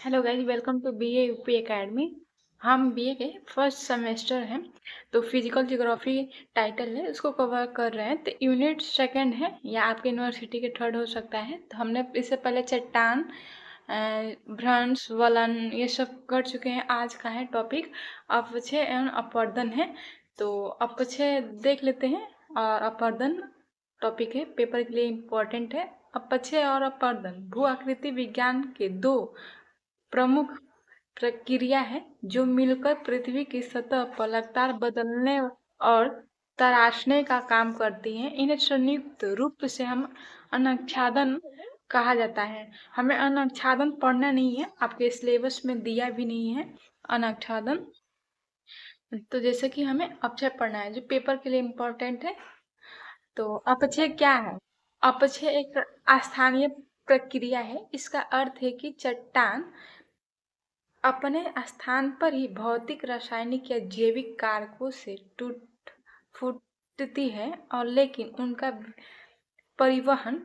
Hello guys, welcome to BA UP academy. हम BA के first semester हैं, तो फिजिकल ज्योग्राफी टाइटल है, उसको कवर कर रहे हैं। तो यूनिट सेकंड है या आपके यूनिवर्सिटी के थर्ड हो सकता है। तो हमने इससे पहले चट्टान, भ्रंश, वलन ये सब कर चुके हैं। आज का है टॉपिक अपक्षय एवं अपर्दन है। तो अपक्षय देख लेते हैं और अपर्दन टॉपिक है, पेपर के लिए इम्पोर्टेंट है। अपक्षय और अपर्दन भू आकृति विज्ञान के दो प्रमुख प्रक्रिया है जो मिलकर पृथ्वी की सतह पर लगातार बदलने और तराशने का काम करती हैं। इन्हें संयुक्त रूप से हम अनाच्छादन कहा जाता है। हमें अनाच्छादन पढ़ना नहीं है, आपके सिलेबस में दिया भी नहीं है अनाच्छादन। तो जैसे कि हमें अपक्षय पढ़ना है जो पेपर के लिए इम्पोर्टेंट है। तो अपक्षय क्या है? अपक्षय एक अस्थानीय प्रक्रिया है। इसका अर्थ है कि चट्टान अपने स्थान पर ही भौतिक, रासायनिक या जैविक कारकों से टूट फूटती है, और लेकिन उनका परिवहन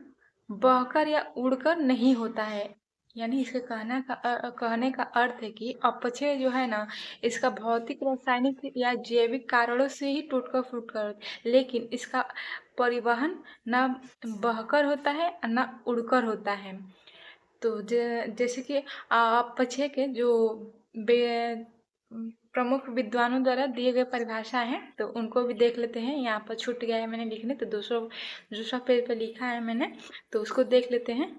बहकर या उड़कर नहीं होता है। यानी इसके कहने का अर्थ है कि अपक्षय जो है ना, इसका भौतिक, रासायनिक या जैविक कारणों से ही टूटकर फूटकर, लेकिन इसका परिवहन न बहकर होता है न उड़कर होता है। तो जैसे कि अपक्षय के जो प्रमुख विद्वानों द्वारा दिए गए परिभाषा है, तो उनको भी देख लेते हैं। यहाँ पर छूट गया है मैंने लिखने, तो दूसरा पेज पर लिखा है मैंने, तो उसको देख लेते हैं।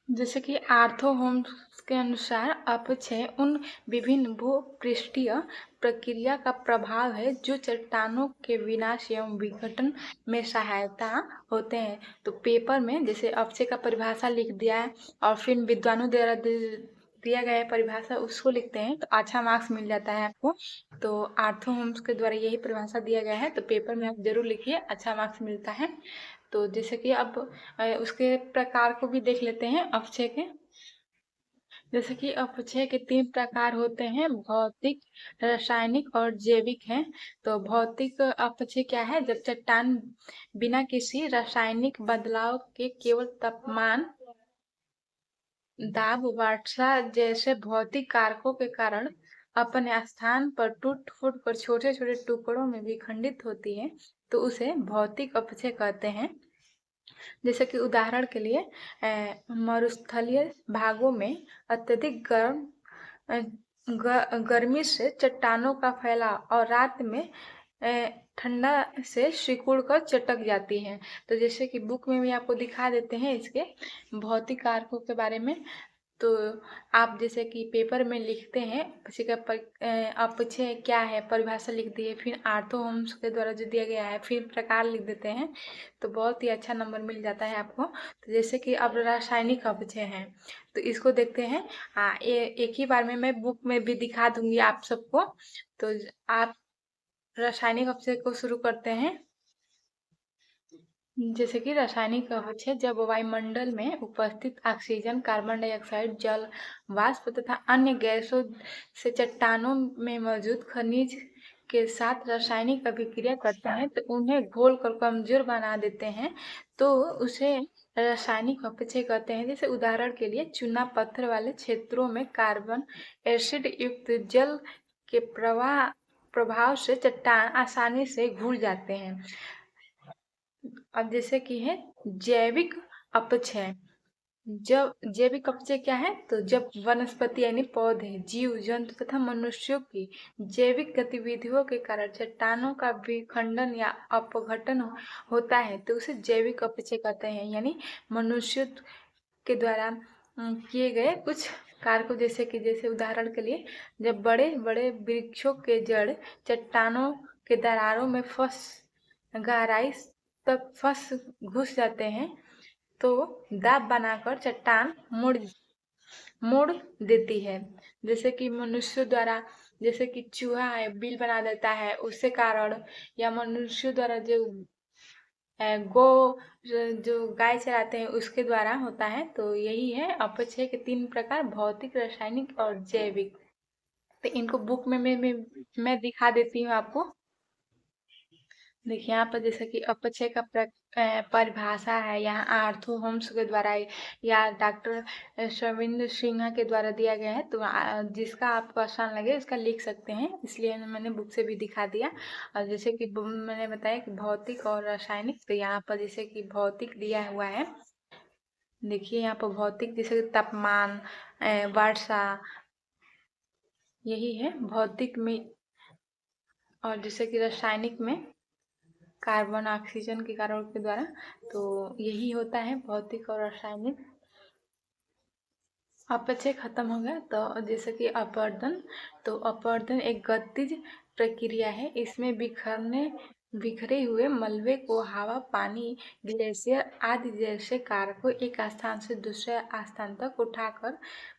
जैसे कि आर्थो होम्स के अनुसार अपक्षय उन विभिन्न भूपृष्ठीय प्रक्रिया का प्रभाव है जो चट्टानों के विनाश एवं विघटन में सहायता होते हैं। तो पेपर में जैसे अपक्षय का परिभाषा लिख दिया है और फिर विद्वानों द्वारा दिया गया है परिभाषा, उसको लिखते हैं तो अच्छा मार्क्स मिल जाता है आपको। तो आर्थो होम्स के द्वारा यही परिभाषा दिया गया है, तो पेपर में आप जरूर लिखिए, अच्छा मार्क्स मिलता है। तो जैसे कि अब उसके प्रकार को भी देख लेते हैं अपक्षय के। जैसे कि अपक्षय के 3 प्रकार होते हैं, भौतिक, रासायनिक और जैविक हैं। तो भौतिक अपक्षय क्या है? जब चट्टान बिना किसी रासायनिक बदलाव के केवल तापमान, दाब, वर्षा जैसे भौतिक कारकों के कारण अपने स्थान पर टूट फूट कर छोटे छोटे टुकड़ों में विखंडित होती है, तो उसे भौतिक अपक्षय कहते हैं। जैसे कि उदाहरण के लिए मरुस्थलीय भागों में अत्यधिक गर्मी से चट्टानों का फैलाव और रात में ठंडा से सिकुड़ कर चटक जाती हैं। तो जैसे कि बुक में भी आपको दिखा देते हैं इसके भौतिक कारकों के बारे में। तो आप जैसे कि पेपर में लिखते हैं किसी का अपक्षय क्या है, परिभाषा लिख दिए, फिर आर्थो होम्स के द्वारा जो दिया गया है, फिर प्रकार लिख देते हैं, तो बहुत ही अच्छा नंबर मिल जाता है आपको। तो जैसे कि अब रासायनिक अपक्षय है, तो इसको देखते हैं। एक ही बार में मैं बुक में भी दिखा दूंगी आप सबको। तो आप रासायनिक अपक्षय को शुरू करते हैं। जैसे कि रासायनिक अपक्षय जब वायुमंडल में उपस्थित ऑक्सीजन, कार्बन डाइऑक्साइड, जल वाष्प तथा अन्य गैसों से चट्टानों में मौजूद खनिज के साथ रासायनिक अभिक्रिया करते हैं, तो उन्हें घोल कर कमजोर बना देते हैं, तो उसे रासायनिक अपक्षय कहते हैं। जैसे उदाहरण के लिए चूना पत्थर वाले क्षेत्रों में कार्बन एसिड युक्त जल के प्रभाव से चट्टान आसानी से घुल जाते हैं। अब जैसे कि है जैविक अपक्षय। जब जैविक अपक्षय क्या है? तो जब वनस्पति यानी पौधे, जीव जंतु तथा मनुष्यों की जैविक गतिविधियों के कारण चट्टानों का विखंडन या अपघटन होता है, तो उसे जैविक अपक्षय कहते हैं। यानी मनुष्य के द्वारा किए गए कुछ कारकों, जैसे उदाहरण के लिए जब बड़े बड़े वृक्षों के जड़ चट्टानों के दरारों में गहराई तक घुस जाते हैं, तो दाब बनाकर चट्टान मोड़ देती है। जैसे कि मनुष्य द्वारा, जैसे कि चूहा है बिल बना देता है, उससे कारण, या मनुष्य द्वारा जो गो जो गाय चराते हैं उसके द्वारा होता है। तो यही है अपक्षय के 3 प्रकार, भौतिक, रासायनिक और जैविक। तो इनको बुक में मैं दिखा देती हूँ आपको। देखिए यहाँ पर जैसे कि अपचय का परिभाषा है, यहाँ आर्थो होम्स के द्वारा या डॉक्टर शविंद्र सिन्हा के द्वारा दिया गया है। तो जिसका आपको आसान लगे उसका लिख सकते हैं, इसलिए मैंने बुक से भी दिखा दिया। और जैसे कि मैंने बताया कि भौतिक और रासायनिक, तो यहाँ पर जैसे कि भौतिक दिया हुआ है। देखिए यहाँ पर भौतिक जैसे कि तापमान, वर्षा, यही है भौतिक में। और जैसे कि रासायनिक में कार्बन ऑक्सीजन के कारणों के द्वारा, तो यही होता है भौतिक और रासायनिक। अपचय खत्म हो गया तो जैसे कि अपवर्तन, तो अपवर्तन एक गतिज प्रक्रिया है। इसमें बिखरे हुए मलबे को हवा, पानी, ग्लेशियर आदि जैसे कारकों एक स्थान से दूसरे स्थान तक उठाकर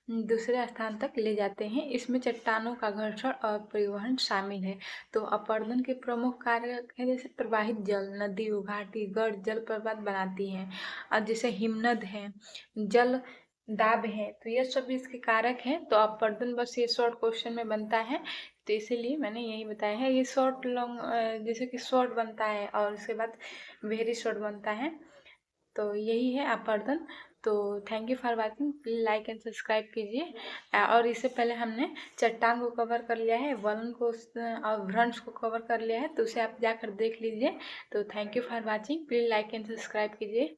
दूसरे स्थान तक ले जाते हैं। इसमें चट्टानों का घर्षण और परिवहन शामिल है। तो अपवर्तन के प्रमुख कारक है जैसे प्रवाहित जल, नदी, घाटी, गर्त जल प्रपात बनाती हैं, और जैसे हिमनद है, जल दाब है, तो ये सब इसके कारक हैं। तो अपवर्तन बस ये शॉर्ट क्वेश्चन में बनता है, तो इसीलिए मैंने यही बताया है। ये शॉर्ट लॉन्ग जैसे कि शॉर्ट बनता है और उसके बाद वेरी शॉर्ट बनता है, तो यही है अपवर्तन। तो thank you for watching, please like and subscribe कीजिए। और इससे पहले हमने चट्टान को कवर कर लिया है, वलन को और भ्रंश को कवर कर लिया है, तो उसे आप जाकर देख लीजिए। तो thank you for watching, please like and subscribe कीजिए।